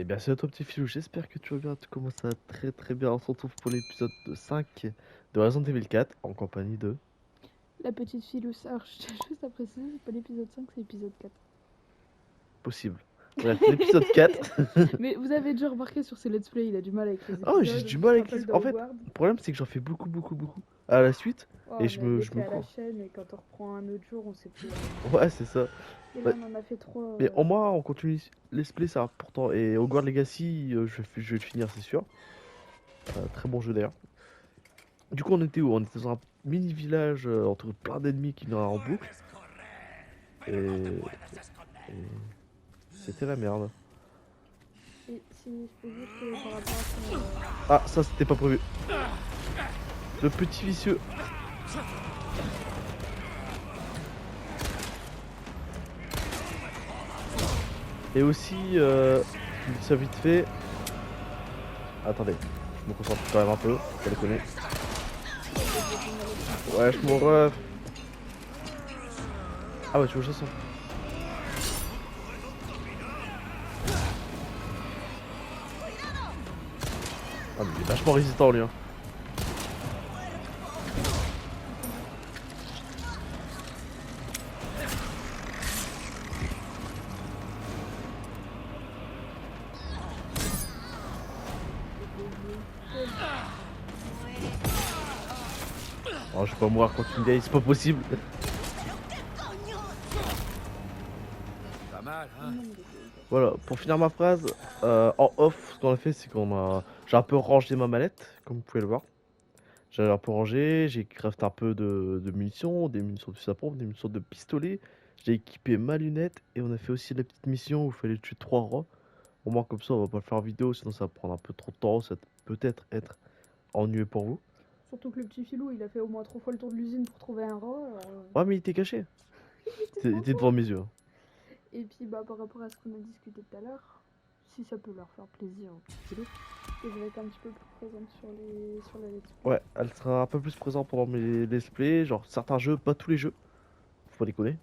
Eh bien, c'est à toi, petit filou. J'espère que tu vas bien. Tu commences à très très bien. On se retrouve pour l'épisode 5 de Resident Evil 4 en compagnie de. La petite Philous. Alors, je tiens juste à préciser, c'est pas l'épisode 5, c'est l'épisode 4. Possible. Bref, l'épisode 4. Mais vous avez déjà remarqué sur ses let's play, il a du mal avec les épisodes. Oh, j'ai du On mal se avec rappelle les. de En fait, Hogwarts. le problème, c'est que j'en fais beaucoup à la suite. Oh, Et on je a me laissé à la prends. chaîne et quand on reprend un autre jour, on sait plus. Ouais, c'est ça. Et Bah, là, on en a fait 3. mais au moins, on continue. Let's play, c'est important. Et Hogwarts Legacy, je vais le finir, c'est sûr. Très bon jeu d'ailleurs. Du coup, on était où? On était dans un mini village entre plein d'ennemis qui venaient en boucle. Et c'était la merde. Et si je peux juste par rapport à son. Ah, ça c'était pas prévu. Le petit vicieux. Et aussi, je dis ça vite fait. Attendez, je me concentre quand même un peu, pas déconner. Ouais, je m'en ref. Ah ouais, tu veux que je sens. Ah, mais il est vachement résistant lui. Hein. Oh, je vais pas mourir quand tu me dis, c'est pas possible. Pas mal, hein? Voilà, pour finir ma phrase, en off, ce qu'on a fait, c'est qu'on a. J'ai un peu rangé ma mallette, comme vous pouvez le voir. J'ai un peu rangé, j'ai crafté un peu de munitions, des munitions de fusil à pompe, des munitions de pistolet. J'ai équipé ma lunette et on a fait aussi la petite mission où il fallait tuer 3 rats. Au moins comme ça on va pas le faire en vidéo, sinon ça va prendre un peu trop de temps, ça va peut-être être ennuyeux pour vous. Surtout que le petit Philou, il a fait au moins 3 fois le tour de l'usine pour trouver un rat. Ouais mais il était caché, il était devant mes yeux. Hein. Et puis, bah, par rapport à ce qu'on a discuté tout à l'heure, si ça peut leur faire plaisir au petit Philou, je vais être un petit peu plus présente sur la let's play. Ouais, elle sera un peu plus présente pendant mes let's play, genre certains jeux, pas tous les jeux. Faut pas déconner.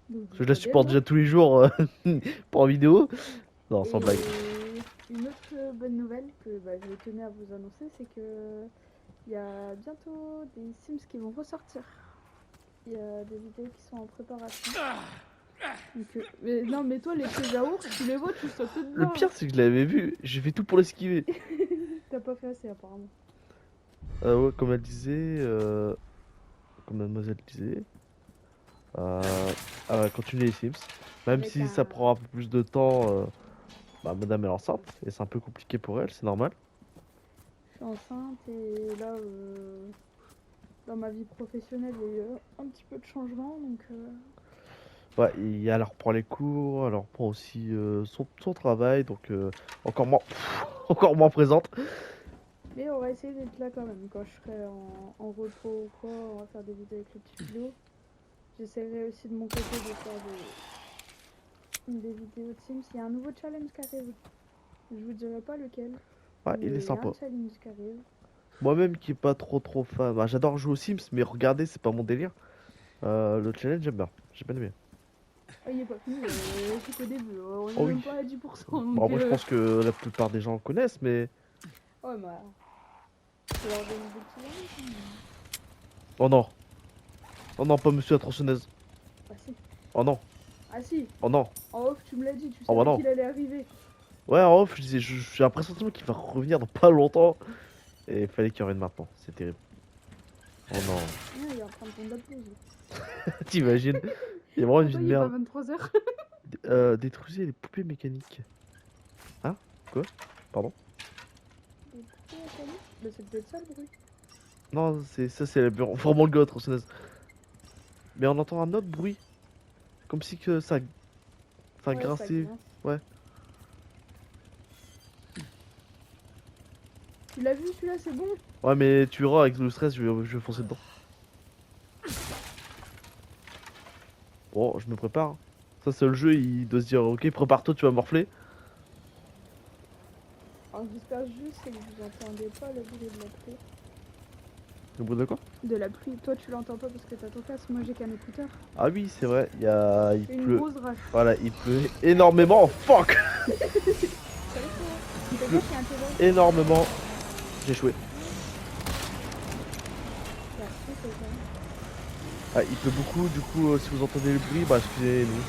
Donc, Parce que je la supporte déjà tous les jours pour en vidéo. Non, sans blague. Une autre bonne nouvelle que bah, je tenais à vous annoncer, c'est que il y a bientôt des Sims qui vont ressortir. Il y a des vidéos qui sont en préparation. Donc, mais non, mais toi, les petits yaourts, tu les vois, tu sautes dedans. Le pire c'est que je l'avais vu, j'ai fait tout pour l'esquiver. T'as pas fait assez apparemment. Ouais, comme elle disait, comme mademoiselle disait, elle va continuer les Sims. Même Avec si ça prend un peu plus de temps, bah, madame est enceinte et c'est un peu compliqué pour elle, c'est normal. Je suis enceinte et là, dans ma vie professionnelle, il y a eu un petit peu de changement. Donc, Ouais, et elle reprend les cours, elle reprend aussi son travail, donc encore moins, encore moins présente. mais on va essayer d'être là quand même. Quand je serai en repos ou quoi, on va faire des vidéos avec le petit Philo. J'essaierai aussi de mon côté de faire des vidéos de Sims. Il y a un nouveau challenge qui arrive. Je vous dirai pas lequel. Ouais, Mais il est sympa. Il y a un challenge qui arrive. Moi-même qui est pas trop fan, bah, j'adore jouer aux Sims, mais regarder c'est pas mon délire. Le challenge j'aime bien, j'ai bien aimé. Ah, il est pas fini, c'est qu'au début. On est Oh même oui. pas à 10%. Bon, moi je pense que la plupart des gens connaissent, mais. Ouais, bah. Je vais leur donner des petits indices, hein. Oh non. Oh non, pas monsieur la tronçonneuse. Ah si. Oh non. Ah si. Oh non. En off, tu me l'as dit, tu Oh savais bah non. qu'il allait arriver. Ouais, en off, je disais, j'ai un pressentiment qu'il va revenir dans pas longtemps. Et il fallait qu'il revienne maintenant, c'est terrible. Oh non. Ah, il est en train de prendre la pause. T'imagines? Il y a vraiment une vie de Il est pas merde. 23h. Détruisez les poupées mécaniques. Hein? Quoi? Pardon? Bah, c'est peut-être ça le bruit. Non, c'est vraiment le gars, la tronçonneuse. Mais on entend un autre bruit. Comme si que ça. Enfin, Ouais, ça grinçait. grince. Ouais. Tu l'as vu celui-là, c'est bon? Ouais, mais tu verras, avec le stress, je vais foncer dedans. Bon, je me prépare. Ça, c'est le jeu, il doit se dire, ok, prépare-toi, tu vas morfler. Alors j'espère juste que vous entendez pas le bruit de la pluie. Le bruit de quoi? De la pluie, toi tu l'entends pas parce que t'as ton casque, moi j'ai qu'un écouteur. Ah oui, c'est vrai, il Une pleut. grosse rage. Voilà, il pleut énormément. Fuck! Salut toi. pleut Il y a un terreur. énormément. J'ai échoué. Bah, c'est ça. Ah, il pleut beaucoup, du coup, si vous entendez le bruit, bah excusez-nous.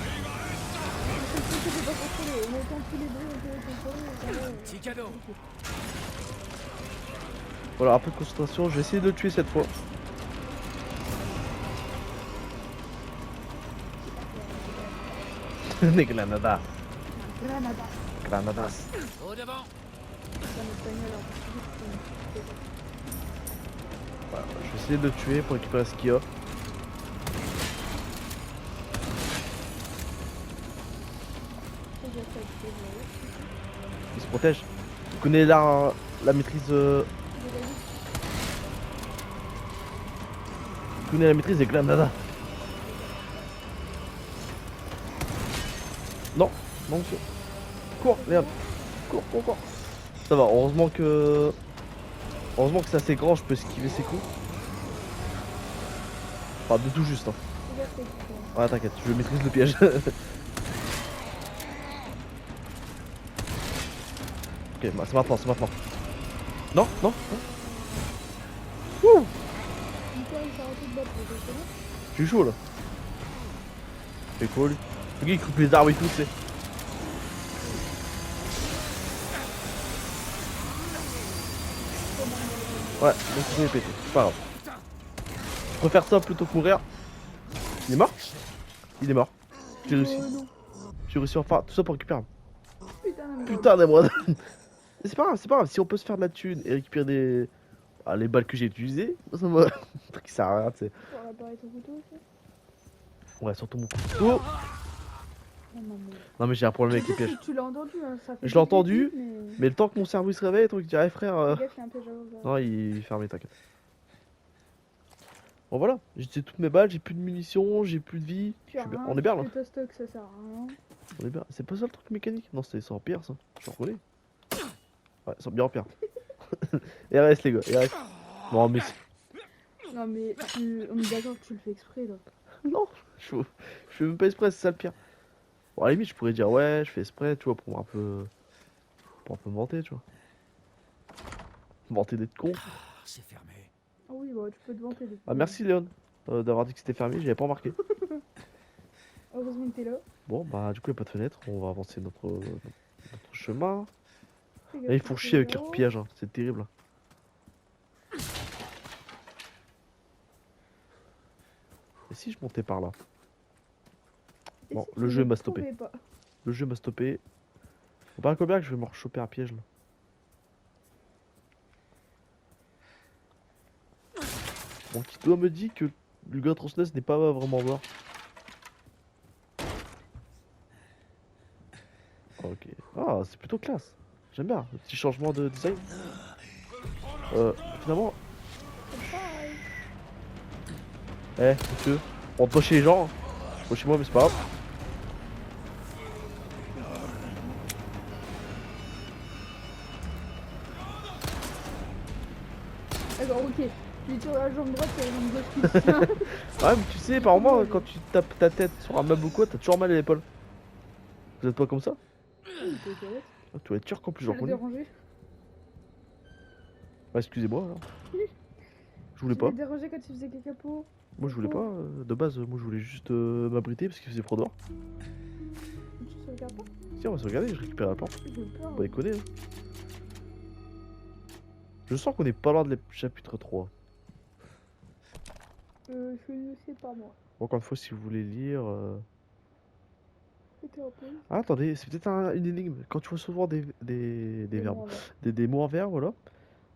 C'est pas contrôlé. On entend tous les bruits, on peut contrôler. Petit cadeau. Voilà, un peu de concentration, je vais essayer de le tuer cette fois. Des granadas. Granada. Granadas. Au devant. Dans notre bagnole en particulier. Voilà, je vais essayer de le tuer pour récupérer ce qu'il y a. Il se protège. Vous connaissez la maîtrise. Vous connaissez la maîtrise des granadas. Non, non monsieur. Cours, merde. Cours, cours, cours. Ça va, heureusement que c'est assez grand, je peux esquiver ses coups. Enfin, de tout juste. Hein. Ouais, t'inquiète, je maîtrise le piège. Ok, bah, c'est maintenant, c'est maintenant. Non, non, non. Ouh, je suis chaud là. C'est quoi lui? Le gars il coupe les arbres et tout, tu sais. Ouais, donc il est pété, c'est pas grave. Je préfère ça plutôt que mourir. Il est mort? Il est mort. J'ai réussi. J'ai réussi enfin, tout ça pour récupérer. Putain d'émeraude. C'est pas grave, c'est pas grave. Si on peut se faire de la thune et récupérer des. Ah, les balles que j'ai utilisées, ça me. Un truc qui sert à rien, tu sais. Pour réparer ton couteau aussi. Ouais, surtout mon couteau. Non, mais j'ai un problème avec les pièges. Tu l'as entendu, hein, ça fait Je l'ai entendu, mais... mais le temps que mon cerveau il se réveille, toi, il dit, ah frère. Fais gaffe, il y a un piège à ouvrir. Non, il est fermé, t'inquiète. Bon, voilà, j'ai utilisé toutes mes balles, j'ai plus de munitions, j'ai plus de vie. Tu as rien, On est bien là. que ta stock, ça sert à rien. On est bien. C'est pas ça le truc mécanique? Non, c'est en pire ça. Je suis reconnais. Ouais, c'est bien en pire. RS les gars, RS. Non, mais. Non mais on est d'accord que tu le fais exprès là. Non, je fais même pas exprès, c'est ça le pire. Bon, à la limite, je pourrais dire ouais, je fais exprès, tu vois, pour un peu. Pour un peu me vanter, tu vois. Me vanter d'être con. C'est fermé. Ah oui, bah tu peux te vanter. Ah, merci Léon d'avoir dit que c'était fermé, j'avais pas remarqué. Heureusement que t'es là. Bon, bah, du coup, il n'y a pas de fenêtre, on va avancer notre chemin. Fais Et gaffe, ils font chier avec leurs là-haut. pièges, hein. C'est terrible. Et si je montais par là? Et Bon, si le tu jeu ne m'a stoppé. trouvais pas. Le jeu m'a stoppé. Faut pas combien que je vais me choper un piège là. Bon, qui doit me dire que le gars tronçonneuse n'est pas vraiment mort. Ok. Ah, c'est plutôt classe. J'aime bien le petit changement de design. Finalement, Bye. eh, monsieur, on rentre pas chez les gens. Hein. Pas chez moi, mais c'est pas grave. D'accord, ok. Tu tires la jambe droite et la jambe gauche qui tient. Ouais, mais tu sais, par moment, quand tu tapes ta tête sur un meuble ou quoi, t'as toujours mal à l'épaule. Vous êtes pas comme ça? T'inquiète. Ah, tu vas être turc en plus, Je j'en vais le connais. déranger. Ouais, excusez-moi alors. Je voulais Je pas. vais le déranger quand il faisait caca pot. Moi je voulais pas, de base, moi je voulais juste m'abriter parce qu'il faisait froid dehors. Tu te regardes pas? Si, on va se regarder, je récupère la plante. J'ai peur. On va déconner. Hein. Je sens qu'on est pas loin de chapitre 3. Je ne sais pas moi. Encore une fois, si vous voulez lire. C'était un peu. Ah, attendez, c'est peut-être une énigme. Quand tu vois souvent des verbes, des mots en vers, voilà.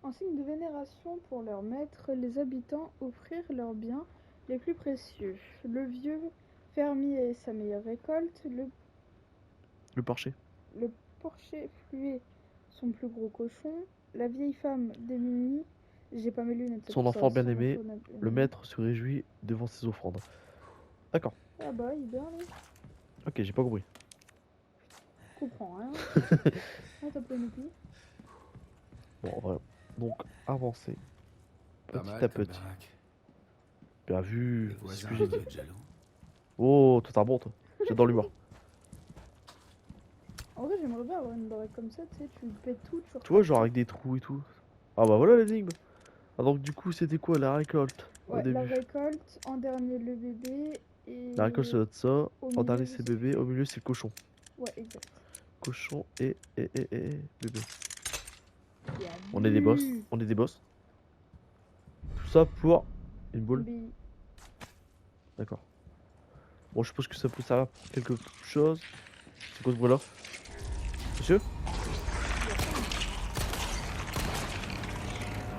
En signe de vénération pour leur maître, les habitants offrirent leurs biens les plus précieux. Le vieux fermier sa meilleure récolte, Le parcher. le porcher fluet son plus gros cochon, la vieille femme démunie, j'ai pas mes lunettes. c'est Son pour ça, enfant bien son aimé, enfant le maître se réjouit devant ses offrandes. D'accord. Ah bah il est bien là. Ok, j'ai pas compris. Je comprends rien. Ah t'as pas une opinion? Bon, voilà. Donc, avancer. Pas Petit mal à comme petit. baraque. Bien vu. Les C'est ce voisins que j'ai dit. doivent être jaloux. Oh, toi t'as bon, toi. J'adore l'humour. En vrai, j'aimerais bien avoir une baraque comme ça, tu sais, tu pètes tout, tu Tu vois, genre avec des trous et tout. Ah bah voilà l'énigme. Ah donc du coup c'était quoi la récolte au Ouais, la début? récolte, en dernier le bébé, et La récolte ça doit être ça. au En milieu, dernier je c'est sais bébé, plus. au milieu c'est le cochon. Ouais, exact. Cochon et bébé. Il y a On est des boss, bu. on est des boss. Tout ça pour une boule. Mais D'accord. Bon je suppose que ça peut servir pour quelque chose. C'est quoi ce bruit là? Monsieur?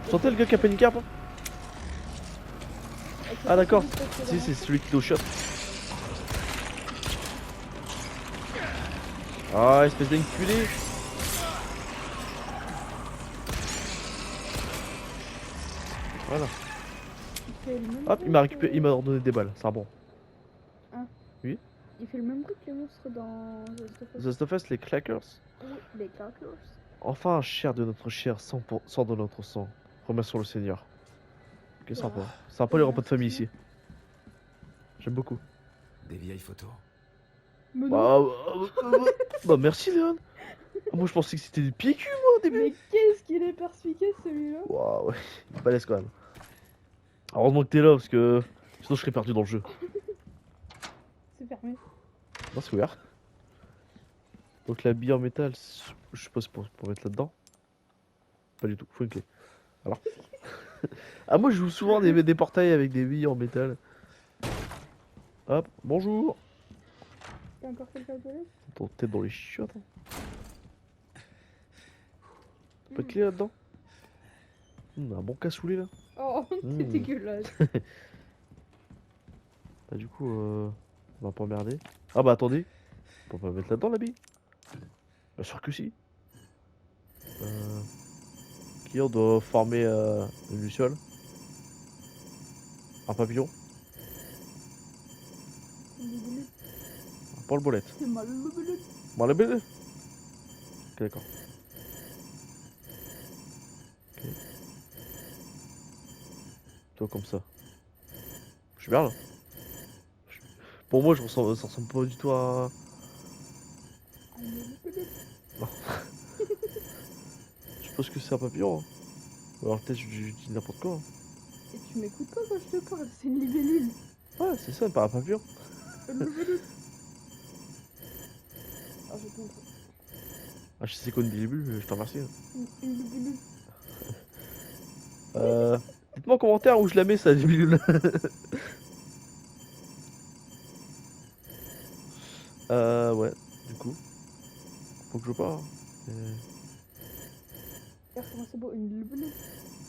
Vous sentez le gars qui a paniqué un peu? Ah d'accord. Si c'est celui qui est au shot. Ah espèce d'enculé. Voilà. Hop, il m'a récupéré, il m'a ordonné des balles, c'est un bon. Oui. Il fait le même bruit que les monstres dans The Last of Us. The Last of Us, les clackers. Oui, les crackers. Enfin un chair de notre chair, sang de notre sang. Remercions le Seigneur. Ok, sympa. Sympa les repas de famille ici. J'aime beaucoup. Des vieilles photos. Mais Bah, non. bah merci Léon. Moi je pensais que c'était des pieds culs moi au début. Mais qu'est-ce qu'il est perspicace celui-là. Waouh, ouais, il est balèze quand même. Heureusement que t'es là parce que sinon je serais perdu dans le jeu. C'est fermé. Non, c'est ouvert. Donc la bille en métal, je suppose pour mettre là-dedans. Pas du tout, faut une clé. Alors. Ah moi je joue souvent des portails avec des billes en métal. Hop, bonjour. T'as encore quelqu'un de toilette? Ton tête dans les chiottes. Hein. Pas de clé là-dedans. Un bon cassoulet là. Oh, c'est Mmh. dégueulasse. Bah du coup, on va pas emmerder. Ah bah attendez, on peut pas mettre là-dedans la bille. Bien sûr que si. Qui on doit former une luciole. Un papillon. Un porte-bolette. C'est mal le bullet. Bon la belle. Ok d'accord. Ok. Toi comme ça. Je suis bien là. Pour moi, ça ressemble pas du tout à. Non. Je pense que c'est un papillon. Hein. Ou alors peut-être je dis n'importe quoi. Hein. Et tu m'écoutes pas quand je te parle, c'est une libellule. Ouais, c'est ça, pas un papillon. Une libellule. Ah, je te montre. Ah, je sais quoi une libellule, je te remercie. Hein. Une libellule. Dites-moi en commentaire où je la mets, ça libellule. Ouais, du coup. Faut que je parte. Regarde comment c'est beau, une libellule.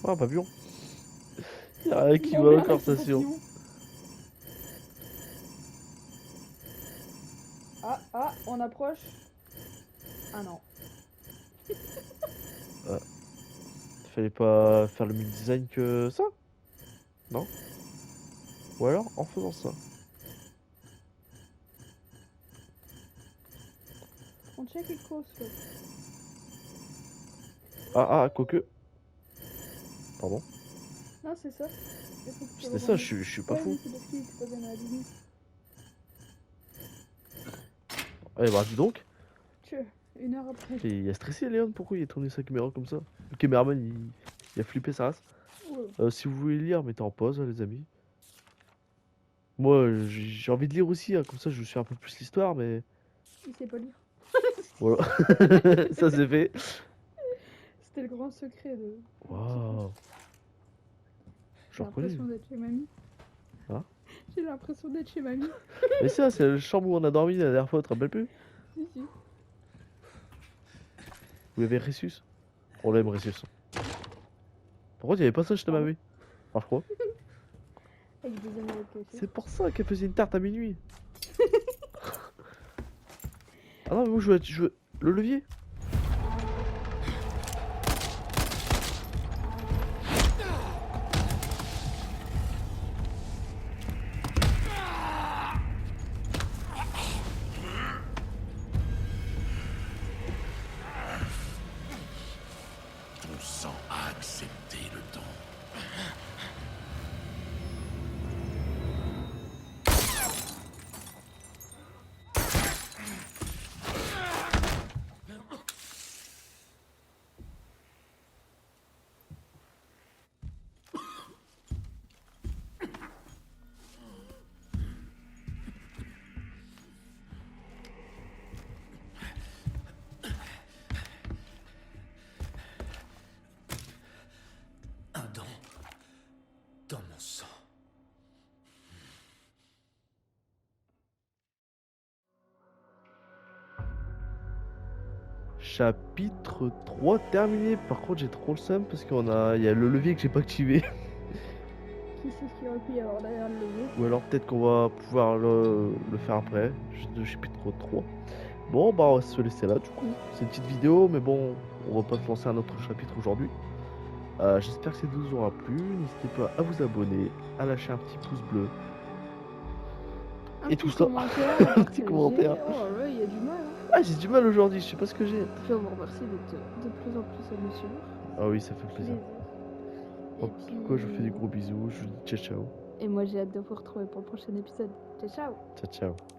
Ah, un papillon. Il y a rien qui Non, va mais la arrête, conversation. papillon. Ah, on approche. Ah non. Fallait pas faire le même design que ça? Non? Ou alors en faisant ça? On check quelque chose. Ah, quoique. Pardon. Non, c'est ça. C'était ça, je suis pas Ouais, fou. oui, c'est parce qu'il était pas bien à la limite. Eh bah dis donc, Tu une heure après. il a stressé Léon, pourquoi il a tourné sa caméra comme ça? Le caméraman il a flippé sa race. Ouais. Si vous voulez lire, mettez en pause les amis. Moi j'ai envie de lire aussi, hein, comme ça je suis un peu plus l'histoire, mais Il sait pas lire. voilà, ça c'est fait. C'était le grand secret de. Waouh, je J'ai reconnais. l'impression d'être chez mamie. Hein? J'ai l'impression d'être chez mamie. Mais ça, c'est la chambre où on a dormi la dernière fois, tu te rappelles plus? Si, si. Où il y avait Ressus? On l'aime Ressus. Pourquoi il y avait pas ça chez ta Pardon? mamie? Alors je crois. Avec des amis avec café. C'est pour ça qu'elle faisait une tarte à minuit. Ah non, mais moi je veux le levier. Ton sang a accepté le don. Dans mon sang. Chapitre 3 terminé. Par contre, j'ai trop le seum parce il y a le levier que j'ai pas activé. Qui c'est ce qu'il aurait pu y avoir derrière le levier? Ou alors peut-être qu'on va pouvoir le faire après. Juste le chapitre 3. Bon, bah on va se laisser là du coup. C'est une petite vidéo, mais bon, on va pas se lancer un autre chapitre aujourd'hui. J'espère que cette vidéo vous aura plu. N'hésitez pas à vous abonner, à lâcher un petit pouce bleu. Un Et petit tout ça. commentaire, Un à petit partager. commentaire. Oh là, il y a du mal. Hein. Ah, j'ai du mal aujourd'hui, je sais pas ce que j'ai. Je vous remercie d'être de plus en plus à me suivre. Ah oui, ça fait plaisir. Et En tout cas, je vous fais des gros bisous. Je vous dis ciao ciao. Et moi j'ai hâte de vous retrouver pour le prochain épisode. Ciao ciao. Ciao ciao.